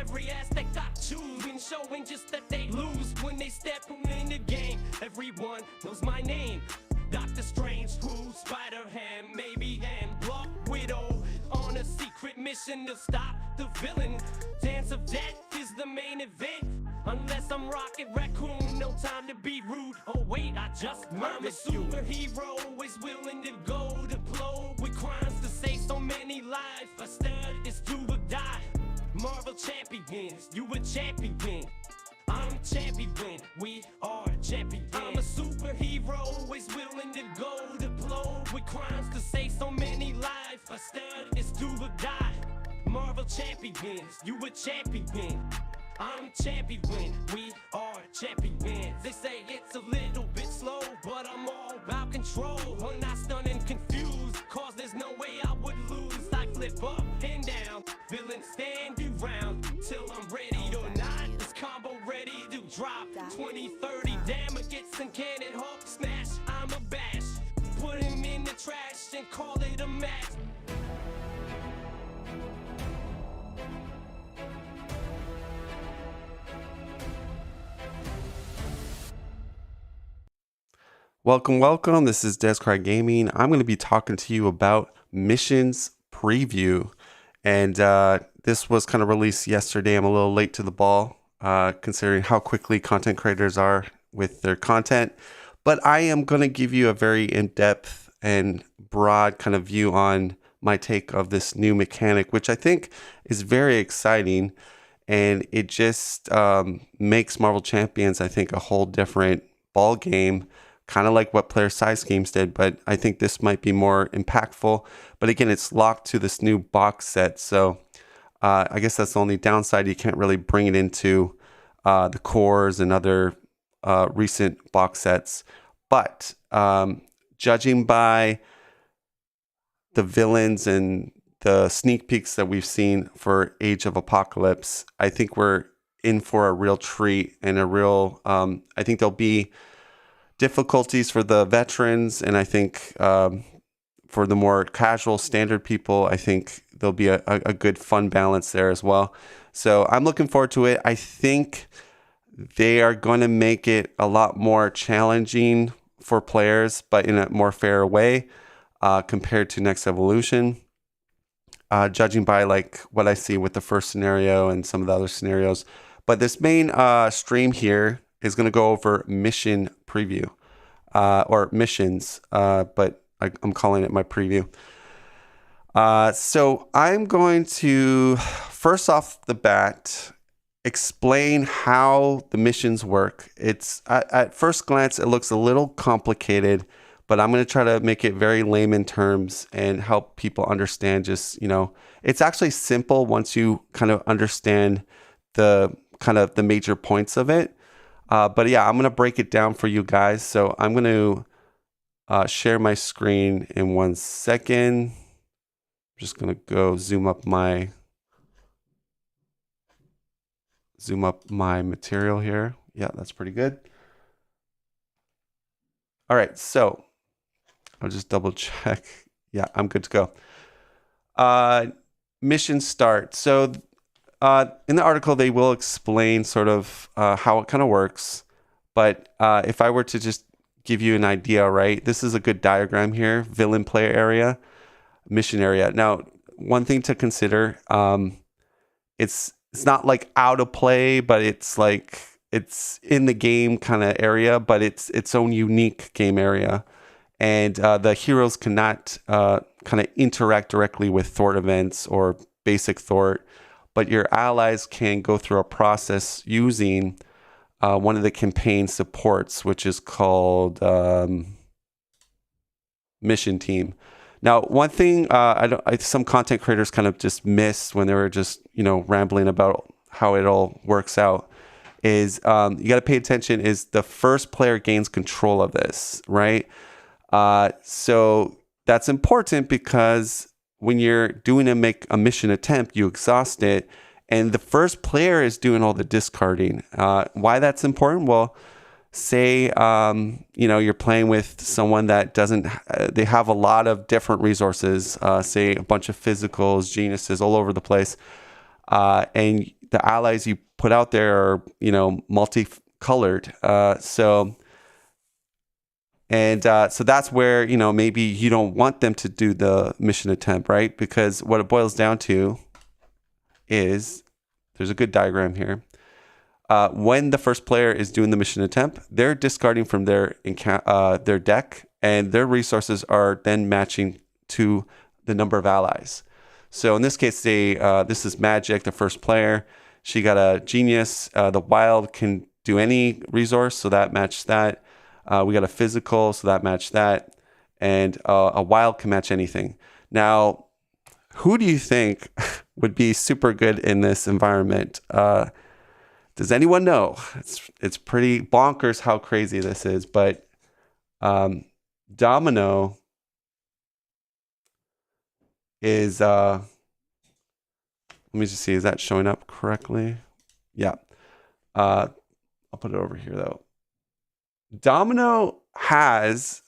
every aspect I choose, and showing just that they lose when they step in the game. Everyone knows my name. Doctor Strange, who, Spider-Ham, maybe, and Black Widow, on a secret mission to stop the villain. Dance of Death is the main event. Unless I'm Rocket Raccoon, no time to be rude. Oh wait, I just murmured you. I'm a superhero, always willing to go to blow with crimes to save so many lives. A stud is do or die. Marvel champions, you a champion. I'm champion, we are champions. I'm a superhero, always willing to go to blow with crimes to save so many lives. A stud is do or die. Marvel champions, you a champion. I'm champion, we are champions. They say it's a little bit slow, but I'm all about control. When I stun and confused, cause there's no way I would lose. I flip up and down, villains stand you round till I'm ready or not. This combo ready to drop 20, 30 damages and cannon Hulk smash. I'm a bash, put him in the trash and call it a match. Welcome. This is Descry Gaming. I'm going to be talking to you about Missions Preview. And this was kind of released yesterday. I'm a little late to the ball, considering how quickly content creators are with their content. But I am going to give you a very in-depth and broad kind of view on my take of this new mechanic, which I think is very exciting. And it just makes Marvel Champions, I think, a whole different ball game. Kind of like what Player Size Games did, but I think this might be more impactful. But again, it's locked to this new box set, so I guess that's the only downside. You can't really bring it into the cores and other recent box sets. But judging by the villains and the sneak peeks that we've seen for Age of Apocalypse, I think we're in for a real treat and a real. I think there'll be difficulties for the veterans, and I think for the more casual standard people, I think there'll be a good fun balance there as well. So I'm looking forward to it. I think they are going to make it a lot more challenging for players, but in a more fair way compared to Next Evolution. Judging by like what I see with the first scenario and some of the other scenarios. But this main stream here is going to go over Mission Preview or missions, but I'm calling it my preview. So I'm going to, first off the bat, explain how the missions work. It's at first glance, it looks a little complicated, but I'm going to try to make it very layman terms and help people understand just, it's actually simple once you kind of understand the major points of it. But yeah, I'm going to break it down for you guys. So I'm going to share my screen in 1 second. I'm just going to go zoom up my material here. Yeah, that's pretty good. All right, so I'll just double check. Yeah, I'm good to go. Mission start. So in the article, they will explain sort of how it kind of works. But if I were to just give you an idea, right? This is a good diagram here. Villain player area, mission area. Now, one thing to consider, it's not like out of play, but it's like it's in the game kind of area, but it's its own unique game area. And the heroes cannot kind of interact directly with thwart events or basic thwart. But your allies can go through a process using one of the campaign supports, which is called Mission Team. Now, one thing some content creators kind of just miss when they were just rambling about how it all works out is you got to pay attention. Is the first player gains control of this, right? So that's important because when you're doing a mission attempt, you exhaust it, and the first player is doing all the discarding. Why that's important? Well, say you're playing with someone that doesn't. They have a lot of different resources. Say a bunch of physicals, geniuses all over the place, and the allies you put out there are, you know, multicolored. So that's where, you know, maybe you don't want them to do the mission attempt, right? Because what it boils down to is, there's a good diagram here. When the first player is doing the mission attempt, they're discarding from their deck, and their resources are then matching to the number of allies. So in this case, this is Magic, the first player. She got a genius. The wild can do any resource, so that matched that. We got a physical, so that matched that. And a wild can match anything. Now, who do you think would be super good in this environment? Does anyone know? It's pretty bonkers how crazy this is, but Domino is, let me just see, is that showing up correctly? Yeah. I'll put it over here though. Domino has,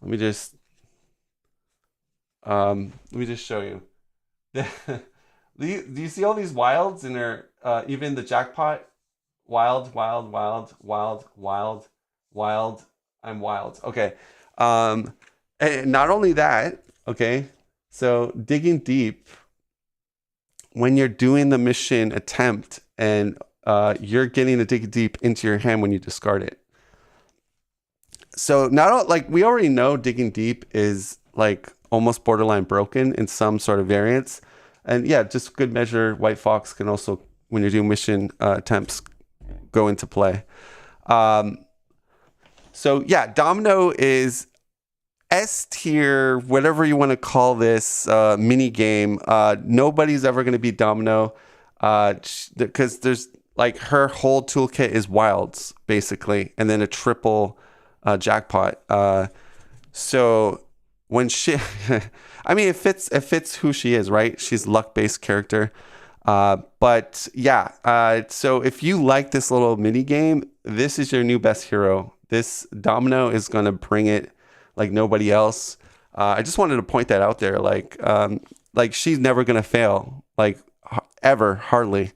let me just show you. Do you see all these wilds in there? Even the jackpot, wild, wild, wild, wild, wild, wild. I'm wild. Okay. And not only that, okay. So digging deep, when you're doing the mission attempt and you're getting to dig deep into your hand when you discard it. So we already know digging deep is like almost borderline broken in some sort of variants. And yeah, just good measure, White Fox can also, when you're doing mission attempts, go into play. So yeah, Domino is S tier, whatever you want to call this mini game. Nobody's ever going to beat Domino because there's like her whole toolkit is wilds basically, and then a triple jackpot. So when she, I mean, it fits who she is, right? She's a luck-based character. But yeah, so if you like this little mini game, this is your new best hero. This Domino is going to bring it like nobody else. I just wanted to point that out there. Like she's never going to fail, like ever, hardly.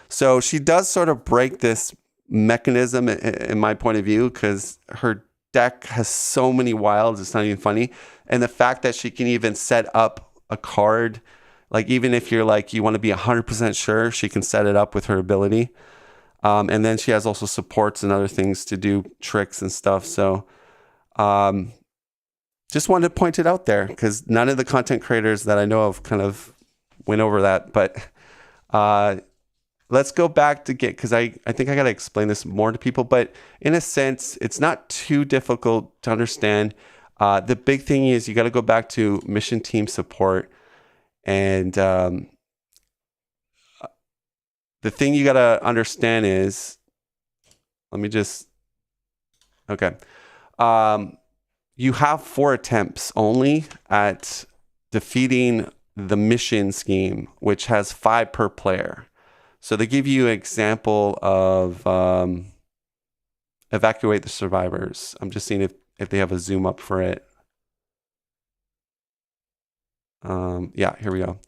So she does sort of break this mechanism in my point of view, because her deck has so many wilds, it's not even funny. And the fact that she can even set up a card, like even if you're like, you want to be 100% sure, she can set it up with her ability. And then she has also supports and other things to do tricks and stuff. So just wanted to point it out there, because none of the content creators that I know of kind of went over that. But let's go back to because I think I got to explain this more to people. But in a sense, it's not too difficult to understand. The big thing is you got to go back to mission team support. And the thing you got to understand is, okay. You have 4 attempts only at defeating the mission scheme, which has 5 per player. So they give you an example of evacuate the survivors. I'm just seeing if they have a zoom up for it. Yeah, here we go.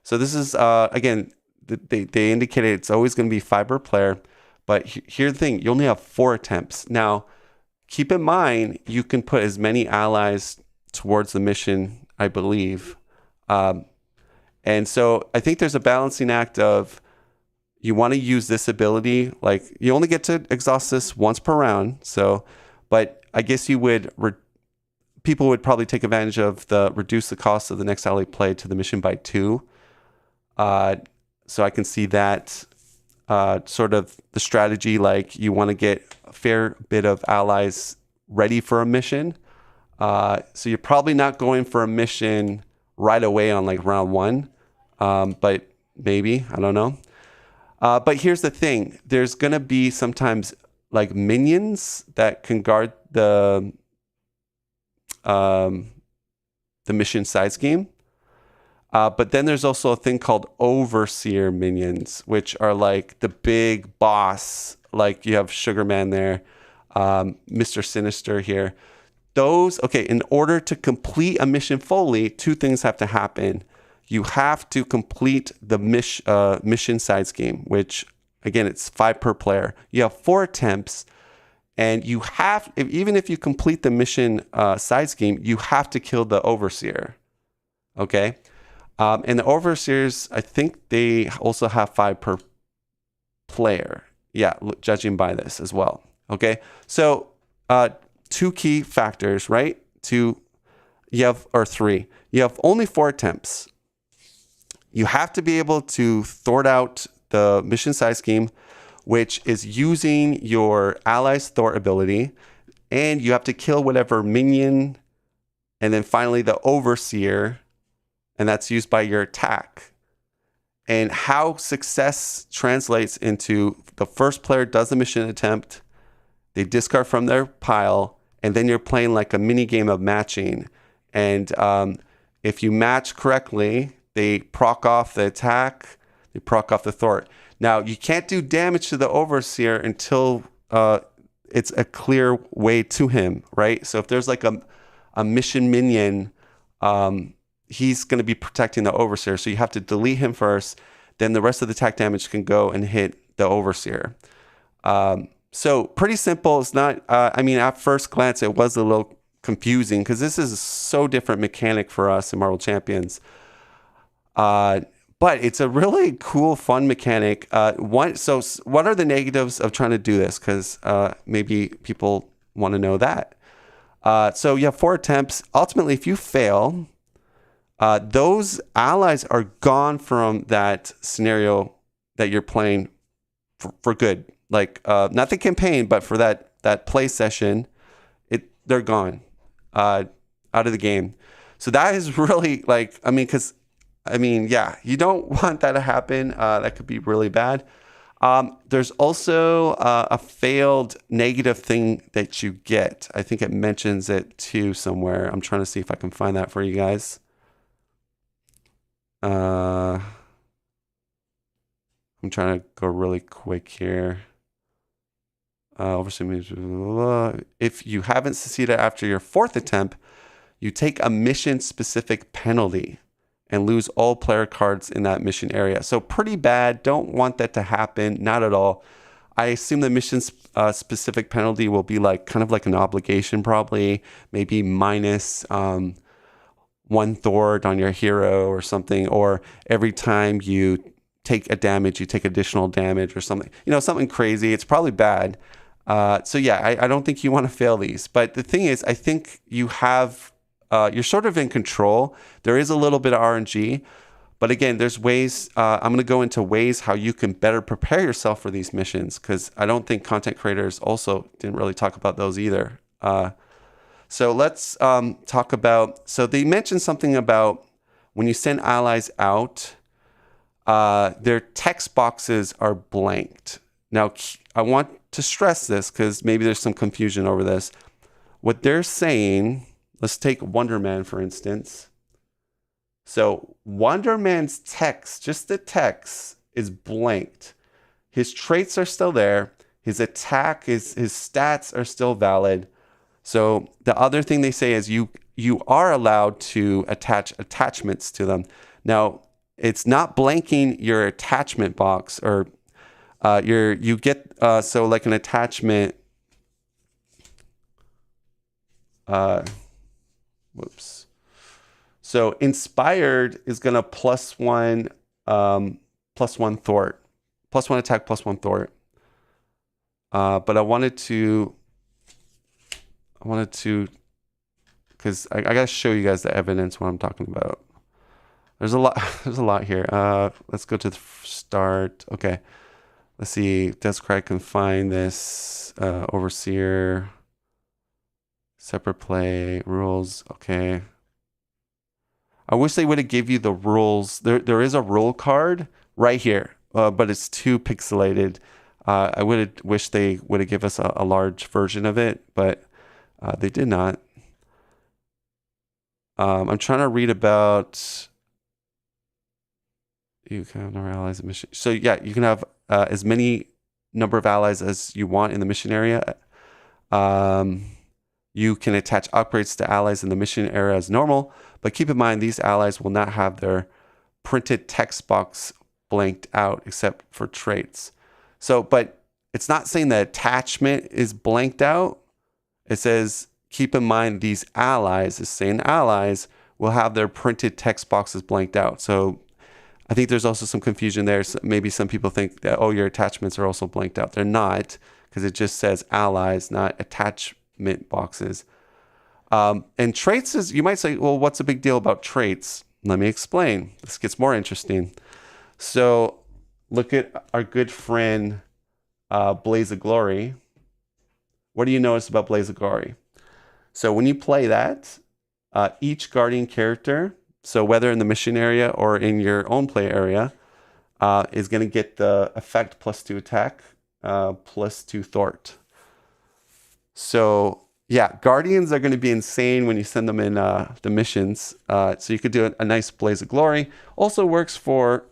So this is, again, they indicated it's always going to be 5 per player. But here's the thing, you only have 4 attempts. Now, keep in mind, you can put as many allies towards the mission, I believe. And so I think there's a balancing act of, you want to use this ability, like you only get to exhaust this once per round. So, but I guess you would, people would probably take advantage of reduce the cost of the next ally play to the mission by 2. So I can see that sort of the strategy, like you want to get a fair bit of allies ready for a mission. So you're probably not going for a mission right away on like round 1, but maybe, I don't know. But here's the thing, there's going to be sometimes like minions that can guard the mission side scheme. But then there's also a thing called overseer minions, which are like the big boss, like you have Sugarman there, Mr. Sinister here. Those, okay, in order to complete a mission fully, 2 things have to happen. you have to complete the mission side scheme, which again, it's 5 per player. You have 4 attempts, and you have, even if you complete the mission side scheme, you have to kill the overseer. Okay, and the overseers, I think they also have 5 per player. Yeah, judging by this as well. Okay, so 2 key factors, right? Or 3. You have only 4 attempts. You have to be able to thwart out the mission side scheme, which is using your ally's thwart ability, and you have to kill whatever minion, and then finally the overseer, and that's used by your attack. And how success translates into the first player does the mission attempt, they discard from their pile, and then you're playing like a mini game of matching. And if you match correctly, they proc off the attack, they proc off the thwart. Now, you can't do damage to the overseer until it's a clear way to him, right? So if there's like a mission minion, he's going to be protecting the overseer. So you have to delete him first. Then the rest of the attack damage can go and hit the overseer. So pretty simple. It's not, at first glance, it was a little confusing because this is a so different mechanic for us in Marvel Champions. But it's a really cool, fun mechanic. So what are the negatives of trying to do this? Because maybe people want to know that. So you have 4 attempts. Ultimately, if you fail, those allies are gone from that scenario that you're playing for good. Like not the campaign, but for that play session, they're gone out of the game. So that is really you don't want that to happen. That could be really bad. There's also a failed negative thing that you get. I think it mentions it too somewhere. I'm trying to see if I can find that for you guys. I'm trying to go really quick here. If you haven't succeeded after your 4th attempt, you take a mission-specific penalty and lose all player cards in that mission area. So pretty bad. Don't want that to happen. Not at all. I assume the mission specific penalty will be kind of like an obligation, probably maybe minus 1 thwart on your hero or something, or every time you take a damage, you take additional damage or something. Something crazy. It's probably bad. So yeah, I don't think you want to fail these. But the thing is, I think you have. You're sort of in control. There is a little bit of RNG, but again, there's ways. I'm going to go into ways how you can better prepare yourself for these missions, because I don't think content creators also didn't really talk about those either. So let's talk about. So they mentioned something about when you send allies out, their text boxes are blanked. Now, I want to stress this because maybe there's some confusion over this. What they're saying. Let's take Wonder Man, for instance. So Wonder Man's text, just the text, is blanked. His traits are still there. His attack, his stats are still valid. So the other thing they say is you are allowed to attach attachments to them. Now, it's not blanking your attachment box, or you get so like an attachment. Whoops. So inspired is going to +1 thwart, +1 attack, +1 thwart. But I wanted to, because I got to show you guys the evidence what I'm talking about. There's a lot here. Let's go to the start. Okay. Let's see. Describe can find this overseer. Separate play, rules, okay. I wish they would have give you the rules. There is a rule card right here, but it's too pixelated. I would have wished they would have given us a large version of it, but they did not. I'm trying to read about. You can have number of allies in mission. So yeah, you can have as many number of allies as you want in the mission area. You can attach upgrades to allies in the mission area as normal, but keep in mind these allies will not have their printed text box blanked out except for traits. So, but it's not saying the attachment is blanked out. It says, keep in mind these allies, it's saying allies will have their printed text boxes blanked out. So I think there's also some confusion there. So maybe some people think that, oh, your attachments are also blanked out. They're not, because it just says allies, not attachment boxes. And traits is, you might say, well, what's the big deal about traits? Let me explain. This gets more interesting. So look at our good friend, Blaze of Glory. What do you notice about Blaze of Glory? So when you play that, each guardian character, so whether in the mission area or in your own play area, is going to get the effect +2 attack, +2 thwart. So yeah, guardians are going to be insane when you send them in the missions. So you could do a nice Blaze of Glory. Also works for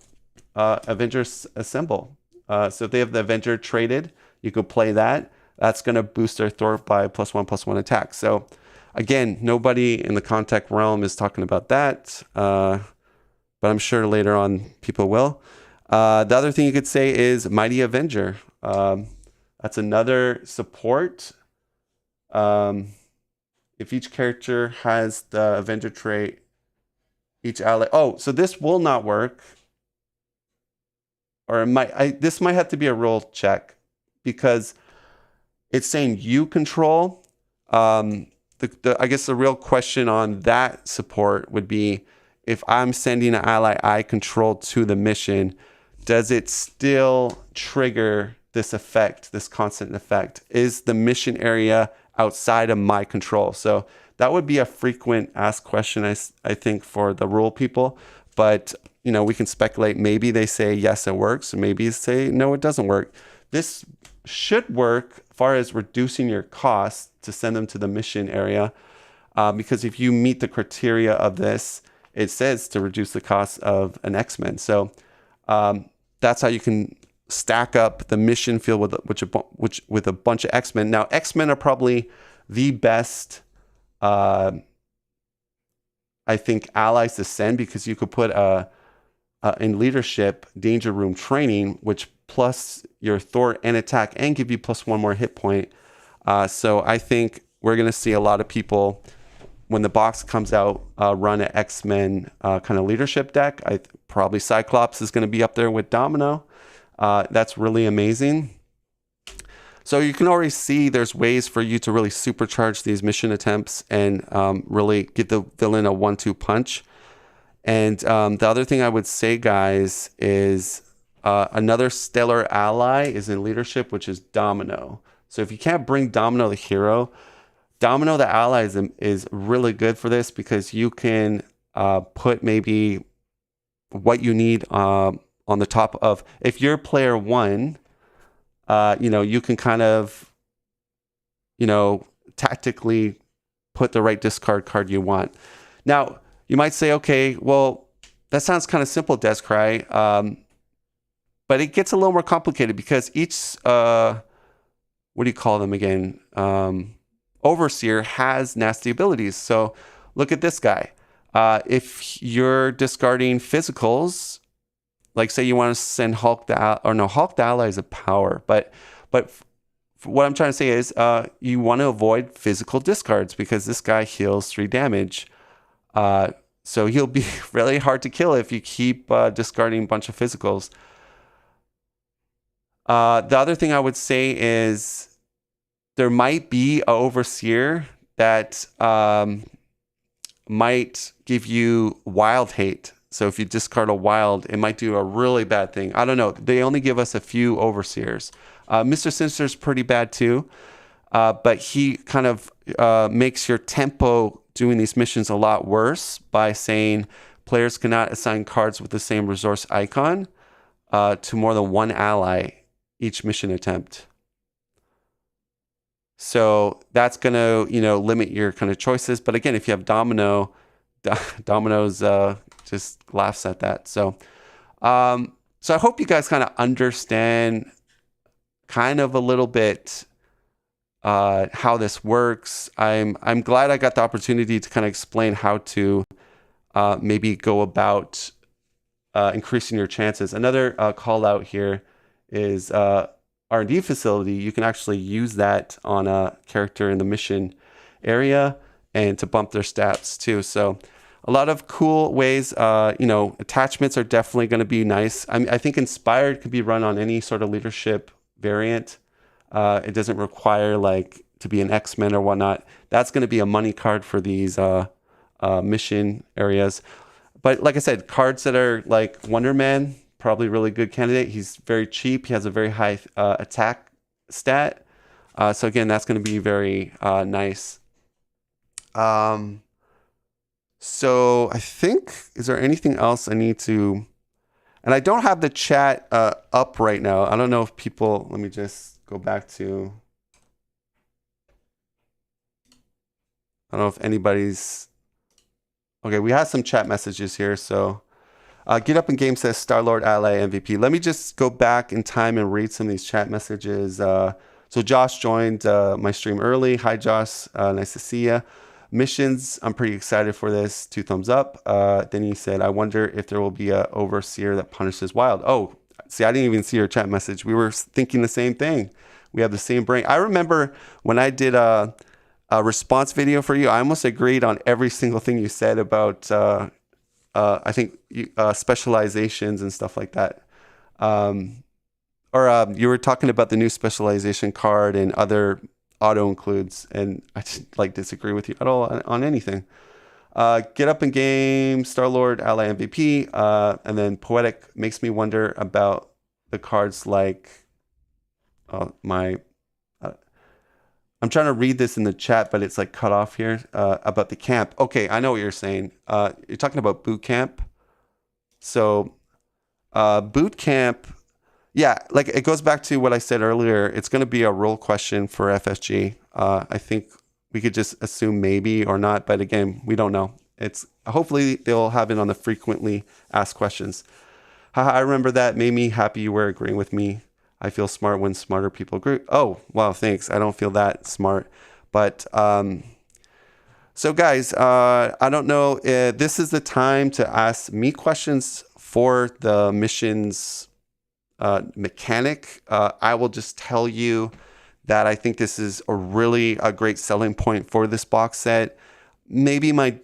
Avengers Assemble. So if they have the Avenger traded, you could play that. That's going to boost their thwart by +1/+1 attack. So again, nobody in the contact realm is talking about that, but I'm sure later on people will. The other thing you could say is Mighty Avenger. That's another support. If each character has the Avenger trait, each ally. Oh, so this will not work. Or it might. This might have to be a rule check because it's saying you control. I guess the real question on that support would be, if I'm sending an ally I control to the mission, does it still trigger this effect, this constant effect? Is the mission area outside of my control? So that would be a frequent asked question, I think, for the rule people. But, you know, we can speculate. Maybe they say, yes, it works. Maybe they say, no, it doesn't work. This should work as far as reducing your cost to send them to the mission area. Because if you meet the criteria of this, it says to reduce the cost of an X-Men. So that's how you can stack up the mission field with a bunch of X-Men. Now, X-Men are probably the best, I think, allies to send, because you could put in leadership danger room training, which plus your thwart and attack and give you +1 more hit point. So I think we're going to see a lot of people, when the box comes out, run an X-Men kind of leadership deck. Probably Cyclops is going to be up there with Domino. That's really amazing. So you can already see there's ways for you to really supercharge these mission attempts and really give the villain a 1-2 punch. And the other thing I would say, guys, is another stellar ally is in leadership, which is Domino. So if you can't bring Domino the hero, Domino the ally is really good for this, because you can put maybe what you need on the top of, if you're player 1, you can kind of, tactically put the right discard card you want. Now, you might say, okay, well, that sounds kind of simple, Descry, but it gets a little more complicated, because each, what do you call them again? Overseer has nasty abilities. So look at this guy. If you're discarding physicals, like say you want to send Hulk the ally is a power, but what I'm trying to say is you want to avoid physical discards, because this guy heals 3 damage. So he'll be really hard to kill if you keep discarding a bunch of physicals. The other thing I would say is there might be an Overseer that might give you wild hate. So if you discard a wild, it might do a really bad thing. I don't know. They only give us a few Overseers. Mr. Sinister's pretty bad too, but he kind of makes your tempo doing these missions a lot worse by saying players cannot assign cards with the same resource icon to more than 1 ally each mission attempt. So that's going to, limit your kind of choices. But again, if you have Domino, Domino's just laughs at that. So I hope you guys kind of understand kind of a little bit how this works. I'm glad I got the opportunity to kind of explain how to maybe go about increasing your chances. Another call out here is R&D facility. You can actually use that on a character in the mission area and to bump their stats too. So a lot of cool ways. Attachments are definitely going to be nice. I think Inspired could be run on any sort of leadership variant. It doesn't require like to be an X-Men or whatnot. That's going to be a money card for these mission areas. But like I said, cards that are like Wonder Man, probably really good candidate. He's very cheap. He has a very high attack stat. So again, that's going to be very nice. So I think, is there anything else I need to, and I don't have the chat up right now. I don't know if people, let me just go back to, I don't know if anybody's, okay, we have some chat messages here. So Get Up in Game says Star-Lord Ally MVP. Let me just go back in time and read some of these chat messages. So Josh joined my stream early. Hi, Josh. Nice to see you. Missions, I'm pretty excited for this. 2 thumbs up. Then he said, I wonder if there will be a overseer that punishes wild. Oh, see, I didn't even see your chat message. We were thinking the same thing. We have the same brain. I remember when I did a response video for you, I almost agreed on every single thing you said about, I think, specializations and stuff like that. You were talking about the new specialization card and other auto includes, and I just like disagree with you at all on anything. Get Up in Game, Star-Lord, Ally MVP, and then Poetic makes me wonder about the cards like I'm trying to read this in the chat, but it's like cut off here about the camp. Okay, I know what you're saying. You're talking about boot camp. So boot camp, yeah, like it goes back to what I said earlier. It's going to be a rule question for FSG. I think we could just assume maybe or not, but again, we don't know. It's hopefully they'll have it on the frequently asked questions. Haha, I remember that. Made me happy you were agreeing with me. I feel smart when smarter people agree. Oh, wow, thanks. I don't feel that smart. But so guys, I don't know. This is the time to ask me questions for the missions mechanic. I will just tell you that I think this is a great selling point for this box set. Maybe my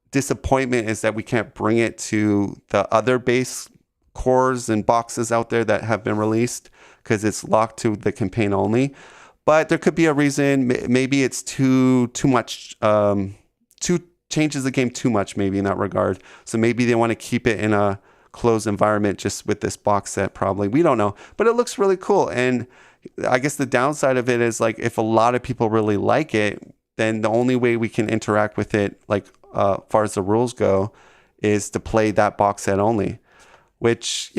disappointment is that we can't bring it to the other base cores and boxes out there that have been released because it's locked to the campaign only. But there could be a reason. Maybe it's too much, changes the game too much maybe in that regard. So maybe they want to keep it in a closed environment just with this box set probably. We don't know. But it looks really cool. And I guess the downside of it is like if a lot of people really like it, then the only way we can interact with it, like far as the rules go, is to play that box set only. Which,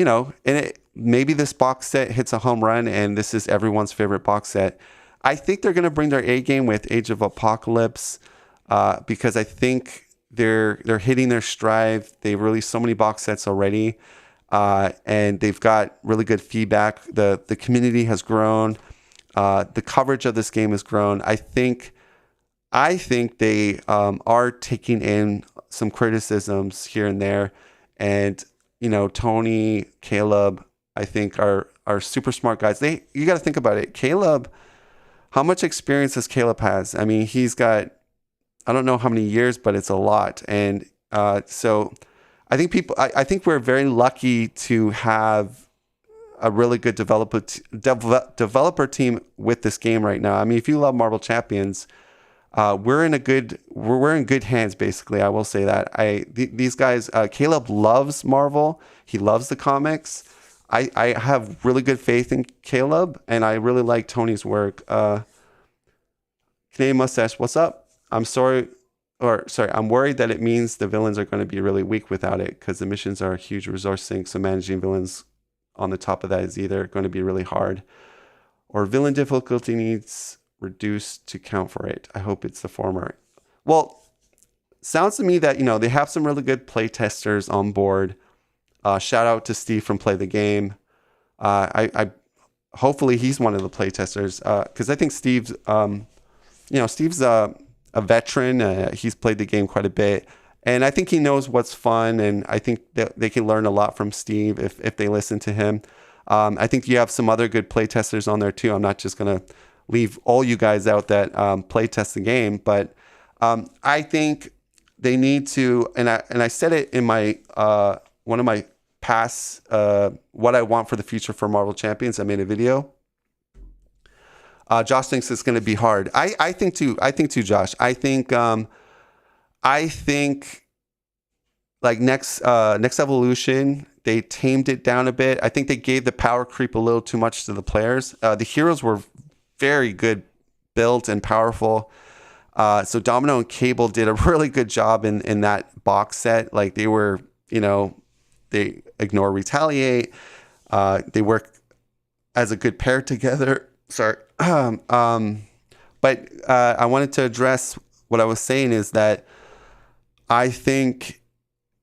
maybe this box set hits a home run and this is everyone's favorite box set. I think they're going to bring their A game with Age of Apocalypse because I think they're hitting their stride. They've released so many box sets already and they've got really good feedback. The community has grown. The coverage of this game has grown. I think they are taking in some criticisms here and there. And Tony, Caleb, I think are super smart guys. You got to think about it. Caleb, how much experience does Caleb has? I mean, he's got, I don't know how many years, but it's a lot. And so I think we're very lucky to have a really good developer team with this game right now. I mean, if you love Marvel Champions, we're in good hands, basically. I will say that. These guys, Caleb loves Marvel. He loves the comics. I have really good faith in Caleb, and I really like Tony's work. Canadian Mustache, what's up? I'm worried that it means the villains are going to be really weak without it, because the missions are a huge resource sink, so managing villains on the top of that is either going to be really hard, or villain difficulty needs reduced to count for it. I hope it's the former. Well, sounds to me that they have some really good play testers on board. Shout out to Steve from Play the Game. I hopefully he's one of the play testers because I think Steve's a veteran. He's played the game quite a bit, And I think he knows what's fun, and I think that they can learn a lot from Steve if they listen to him. I think you have some other good playtesters on there too. I'm not just going to leave all you guys out that playtest the game, but I think they need to, and I said it in my one of my past what I want for the future for Marvel Champions. I made a video. Josh thinks it's going to be hard. I think too, Josh. I think like next evolution, they tamed it down a bit. I think they gave the power creep a little too much to the players. The heroes were very good built and powerful. So Domino and Cable did a really good job in that box set. Like they were, they ignore retaliate. They work as a good pair together. Sorry. But I wanted to address what I was saying is that I think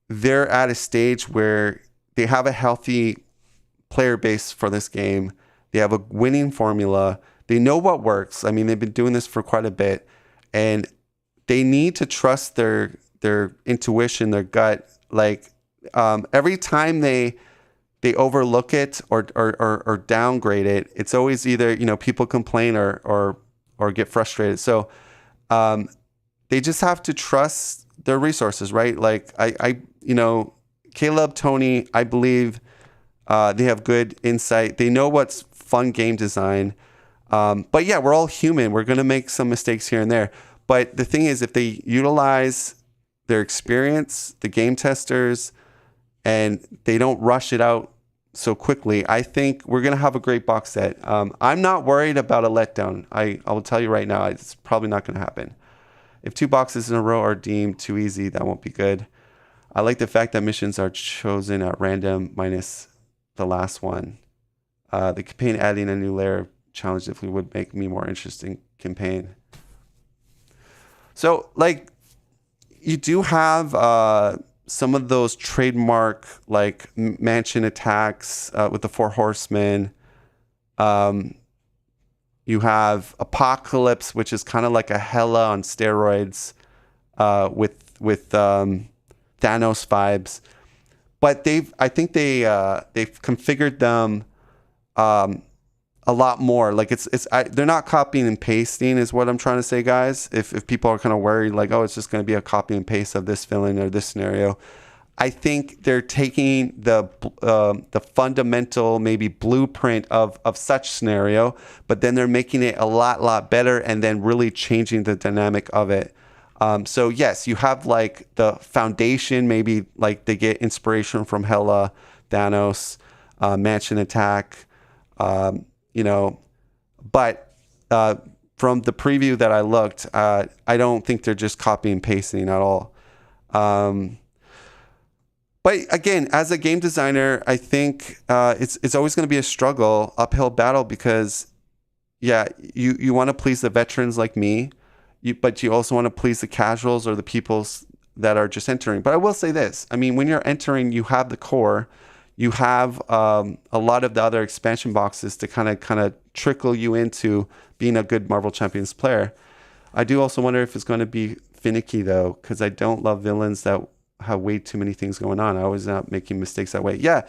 they're at a stage where they have a healthy player base for this game. They have a winning formula. They know what works. I mean, they've been doing this for quite a bit, and they need to trust their intuition, their gut. Like every time they overlook it or downgrade it, it's always either people complain or get frustrated. So they just have to trust their resources, right? Like I Caleb, Tony, I believe they have good insight. They know what's fun game design. But yeah, we're all human. We're going to make some mistakes here and there. But the thing is, if they utilize their experience, the game testers, and they don't rush it out so quickly, I think we're going to have a great box set. I'm not worried about a letdown. I will tell you right now, it's probably not going to happen. If 2 boxes in a row are deemed too easy, that won't be good. I like the fact that missions are chosen at random minus the last one. The campaign adding a new layer of challenge definitely would make me more interesting campaign. So, like, you do have some of those trademark, like, mansion attacks with the 4 horsemen. You have Apocalypse, which is kind of like a Hela on steroids with Thanos vibes. But I think they've configured them a lot more. Like they're not copying and pasting is what I'm trying to say, guys. If people are kind of worried, like, oh, it's just going to be a copy and paste of this villain or this scenario. I think they're taking the fundamental maybe blueprint of such scenario, but then they're making it a lot better and then really changing the dynamic of it. So yes, you have like the foundation, maybe like they get inspiration from Hela, Thanos, Mansion Attack, but from the preview that I looked, I don't think they're just copy and pasting at all. But again, as a game designer, I think it's always going to be a struggle, uphill battle, because yeah, you want to please the veterans like me, but you also want to please the casuals or the people that are just entering. But I will say this: I mean, when you're entering, you have the core, you have a lot of the other expansion boxes to kind of trickle you into being a good Marvel Champions player. I do also wonder if it's going to be finicky though, because I don't love villains that have way too many things going on. I was not making mistakes that way. Yeah,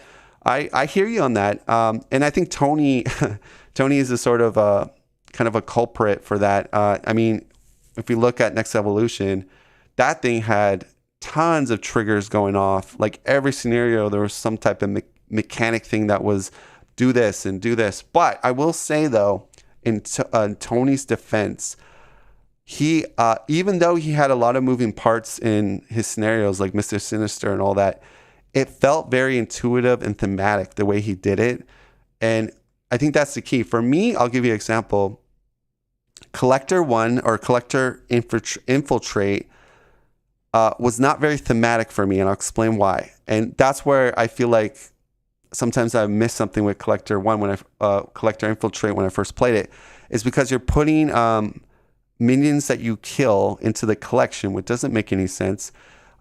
I hear you on that. And I think Tony is a sort of kind of a culprit for that. I mean, if we look at Next Evolution, that thing had tons of triggers going off. Like every scenario, there was some type of mechanic thing that was do this and do this. But I will say though, in Tony's defense, he even though he had a lot of moving parts in his scenarios, like Mr. Sinister and all that, it felt very intuitive and thematic the way he did it. And I think that's the key. For me, I'll give you an example. Collector 1 or Collector Infiltrate was not very thematic for me, and I'll explain why. And that's where I feel like sometimes I miss something with Collector 1 when Collector Infiltrate when I first played it, is because you're putting minions that you kill into the collection, which doesn't make any sense.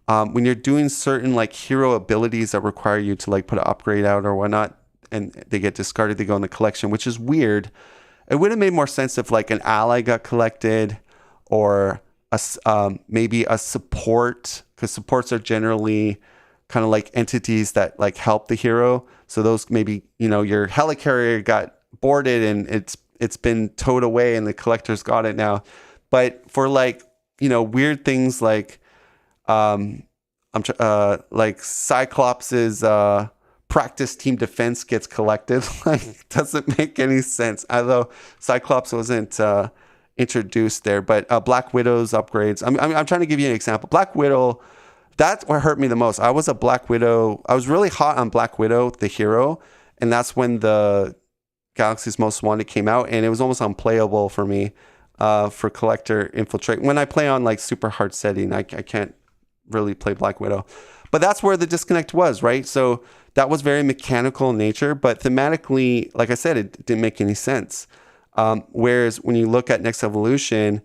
When you're doing certain like hero abilities that require you to like put an upgrade out or whatnot, and they get discarded, they go in the collection, which is weird. It would have made more sense if like an ally got collected or maybe a support because supports are generally kind of like entities that like help the hero. So those maybe, your helicarrier got boarded and it's been towed away and the collector's got it now. But for like, weird things like like Cyclops's practice team defense gets collected. Like, doesn't make any sense. Although Cyclops wasn't introduced there, but Black Widow's upgrades. I'm trying to give you an example. Black Widow, that's what hurt me the most. I was really hot on Black Widow, the hero, and that's when the Galaxy's Most Wanted came out, and it was almost unplayable for me for Collector Infiltrate. When I play on like super hard setting, I can't really play Black Widow. But that's where the disconnect was, right? So that was very mechanical in nature, but thematically, like I said, it didn't make any sense. Whereas when you look at Next Evolution,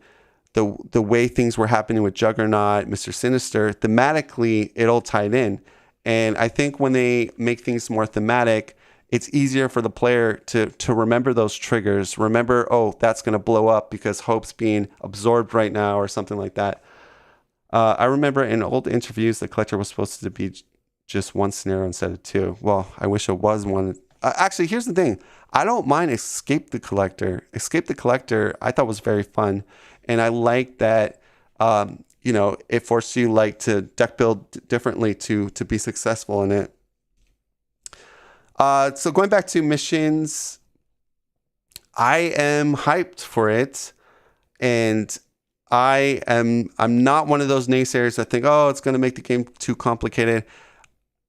the way things were happening with Juggernaut, Mr. Sinister, thematically, it all tied in. And I think when they make things more thematic, it's easier for the player to remember those triggers. Remember, oh, that's going to blow up because Hope's being absorbed right now or something like that. I remember in old interviews, the Collector was supposed to be just one scenario instead of two. Well, I wish it was one. Actually, here's the thing. I don't mind Escape the Collector. Escape the Collector, I thought was very fun. And I like that, it forced you like to deck build differently to be successful in it. So going back to missions, I am hyped for it. And I'm not one of those naysayers that think, oh, it's going to make the game too complicated.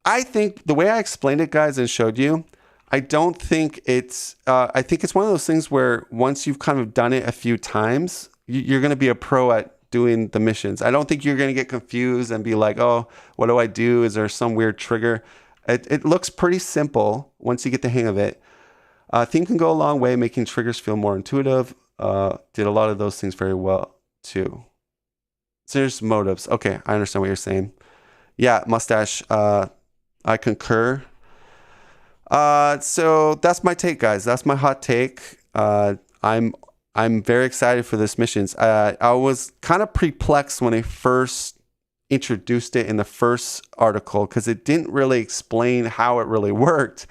I think the way I explained it, guys, and showed you, I don't think I think it's one of those things where once you've kind of done it a few times, you're going to be a pro at doing the missions. I don't think you're going to get confused and be like, oh, what do I do? Is there some weird trigger? It looks pretty simple once you get the hang of it. Theme can go a long way, making triggers feel more intuitive. Did a lot of those things very well, too. So there's motives. Okay, I understand what you're saying. Yeah, Mustache, I concur. So that's my take, guys. That's my hot take. I'm very excited for this missions. I was kind of perplexed when they first introduced it in the first article because it didn't really explain how it really worked.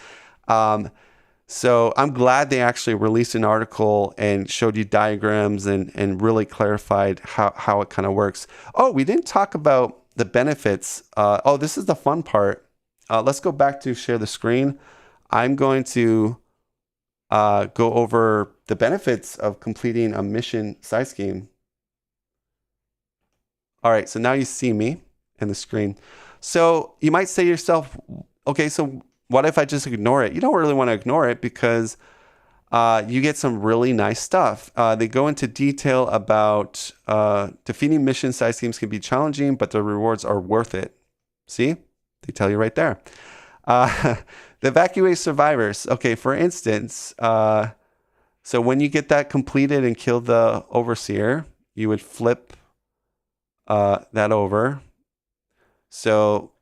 So I'm glad they actually released an article and showed you diagrams and really clarified how it kind of works. Oh, we didn't talk about the benefits. This is the fun part. Let's go back to share the screen. I'm going to go over the benefits of completing a mission side scheme. All right, so now you see me in the screen. So you might say to yourself, okay, so what if I just ignore it? You don't really want to ignore it because you get some really nice stuff. They go into detail about defeating mission side schemes can be challenging, but the rewards are worth it. See? They tell you right there. The evacuate survivors. Okay, for instance, so when you get that completed and kill the overseer, you would flip that over. So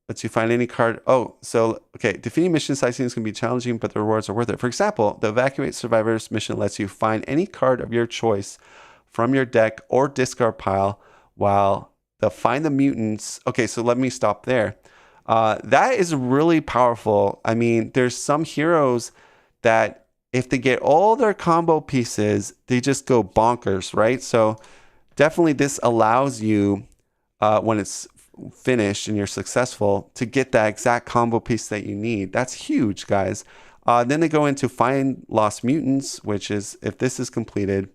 lets you find any card. Defeating mission side scenes can be challenging, but the rewards are worth it. For example, the evacuate survivors mission lets you find any card of your choice from your deck or discard pile, while the find the mutants. Okay, so let me stop there. That is really powerful. I mean, there's some heroes that if they get all their combo pieces, they just go bonkers, right? So definitely this allows you, when it's finished and you're successful, to get that exact combo piece that you need. That's huge, guys. Then they go into find lost mutants, which is, if this is completed,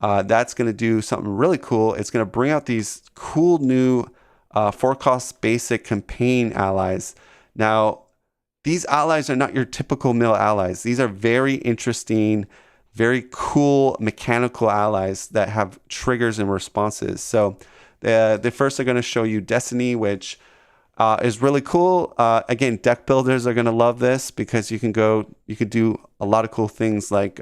that's going to do something really cool. It's going to bring out these cool new 4-cost basic campaign allies. Now, these allies are not your typical mill allies. These are very interesting, very cool mechanical allies that have triggers and responses. So the first are going to show you Destiny, which is really cool. Again, deck builders are going to love this because you can do a lot of cool things like,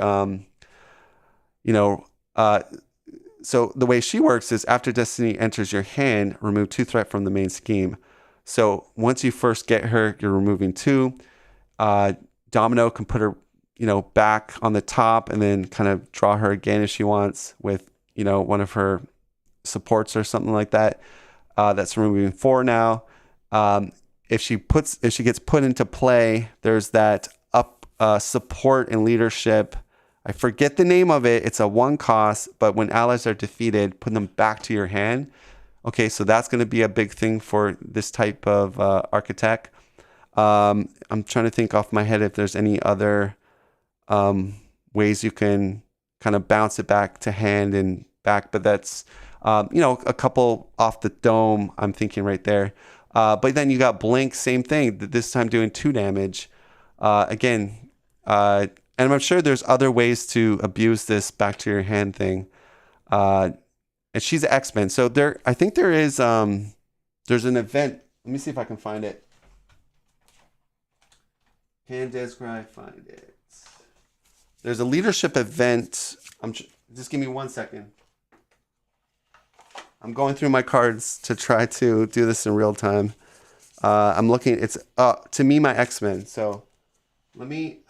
so the way she works is after Destiny enters your hand, remove 2 threat from the main scheme. So once you first get her, you're removing 2. Domino can put her, back on the top and then kind of draw her again if she wants with, one of her supports or something like that. That's removing 4 now. If she gets put into play, there's that up support and leadership. I forget the name of it. It's a 1 cost, but when allies are defeated, put them back to your hand. Okay, so that's going to be a big thing for this type of architect. I'm trying to think off my head if there's any other ways you can kind of bounce it back to hand and back, but that's a couple off the dome. I'm thinking right there. But then you got blink, same thing. This time doing 2 damage. Again, and I'm sure there's other ways to abuse this back to your hand thing. And she's an X-Men, so I think there is there's an event. Let me see if I can find it. Can Descry find it? There's a leadership event. Just give me 1 second. I'm going through my cards to try to do this in real time. I'm looking. It's to me my X-Men. So let me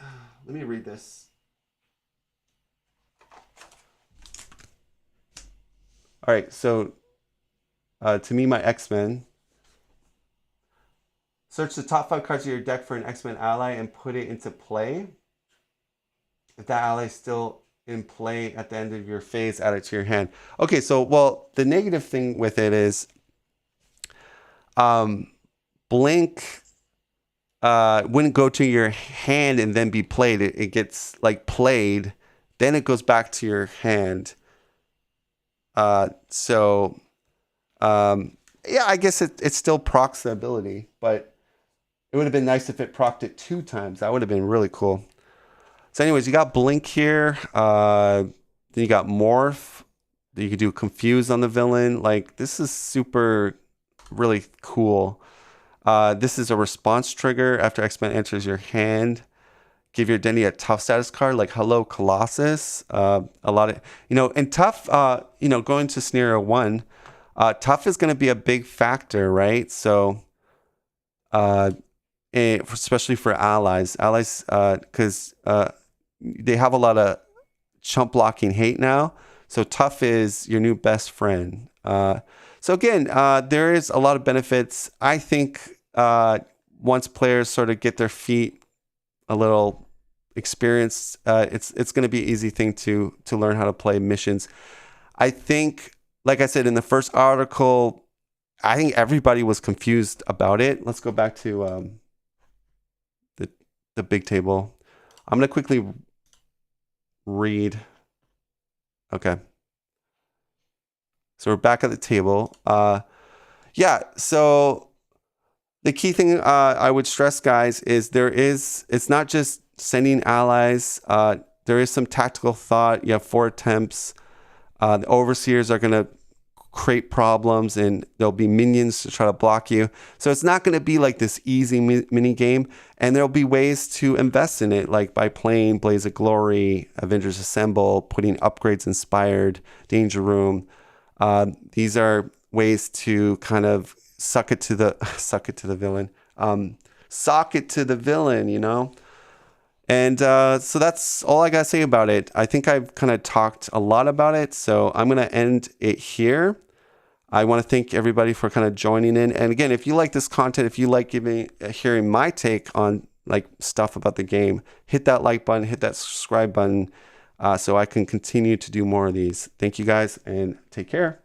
read this. All right. So to me my X-Men. Search the top 5 cards of your deck for an X-Men ally and put it into play. If that ally is still in play at the end of your phase, add it to your hand. Okay, so the negative thing with it is blink wouldn't go to your hand and then be played. It gets like played, then it goes back to your hand. Yeah, I guess it still procs the ability, but it would have been nice if it procced it 2 times. That would have been really cool. So anyways, you got blink here. Then you got morph. You could do confuse on the villain. Like, this is super, really cool. This is a response trigger after X-Men enters your hand. Give your identity a tough status card, like Hello Colossus. A lot of, and tough, going to scenario 1, tough is going to be a big factor, right? So, especially for allies, because they have a lot of chump blocking hate now. So tough is your new best friend. So again, there is a lot of benefits. I think once players sort of get their feet a little experienced, it's going to be an easy thing to learn how to play missions. I think, like I said in the first article, I think everybody was confused about it. Let's go back to the big table. I'm going to quickly read. Okay. So we're back at the table. Yeah, so the key thing I would stress, guys, is it's not just sending allies. There is some tactical thought. You have 4 attempts. The overseers are going to create problems, and there'll be minions to try to block you. So it's not going to be like this easy mini game, and there'll be ways to invest in it, like by playing Blaze of Glory, Avengers Assemble, putting upgrades inspired, Danger Room. These are ways to kind of sock it to the villain, And so that's all I got to say about it. I think I've kind of talked a lot about it, so I'm going to end it here. I want to thank everybody for kind of joining in. And again, if you like this content, if you like hearing my take on like stuff about the game, hit that like button, hit that subscribe button, so I can continue to do more of these. Thank you guys, and take care.